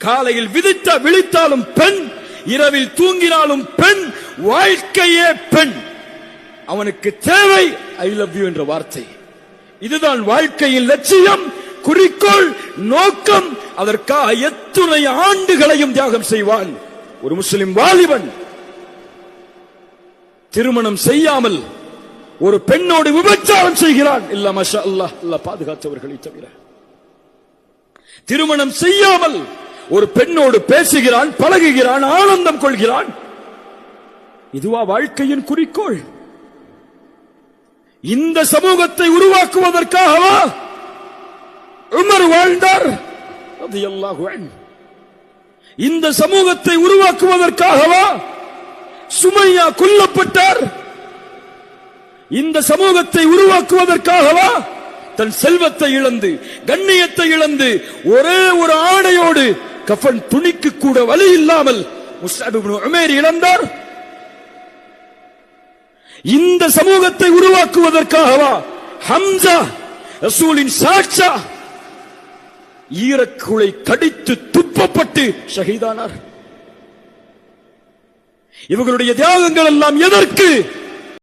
காலையில் விழித்தாலும் பெண், இரவில் தூங்கினாலும் பெண், வாழ்க்கையே பெண். அவனுக்கு தேவை ஐ லவ் யூ என்ற வார்த்தை. இதுதான் வாழ்க்கையின் லட்சியம், குறிக்கோள், நோக்கம். அதற்காக எத்துணை ஆண்டுகளையும் தியாகம் செய்வான். ஒரு முஸ்லிம் வாலிபன் திருமணம் செய்யாமல் ஒரு பெண்ணோடு விபச்சாரம் செய்கிறான். இல்ல மாஷா அல்லாஹ், அல்லாஹ் பாதுகாத்தவர்களை தவிர. திருமணம் செய்யாமல் ஒரு பெண்ணோடு பேசுகிறான், பழகுகிறான், ஆனந்தம் கொள்கிறான். இதுவா வாழ்க்கையின் குறிக்கோள்? இந்த சமூகத்தை உருவாக்குவதற்காகவா உமர் வாழ்ந்தார் ரலியல்லாஹு அன்ஹு? இந்த சமூகத்தை உருவாக்குவதற்காகவா சுமையா கொல்லப்பட்டார்? இந்த சமூகத்தை உருவாக்குவதற்காகவா தன் செல்வத்தை இழந்து, கண்ணியத்தை இழந்து, ஒரே ஒரு ஆடையோடு கஃன் துணிக்கு கூட வழி இல்லாமல் முஸ்அப் இப்னு உமைர் இழந்தார்? இந்த சமூகத்தை உருவாக்குவதற்காகவா ஹம்சா ரசூலின் சாட்சா ஈரக்குலை கடித்து துப்பப்பட்டு ஷஹீதானார்? இவர்களுடைய தியாகங்கள் எல்லாம் எதற்கு?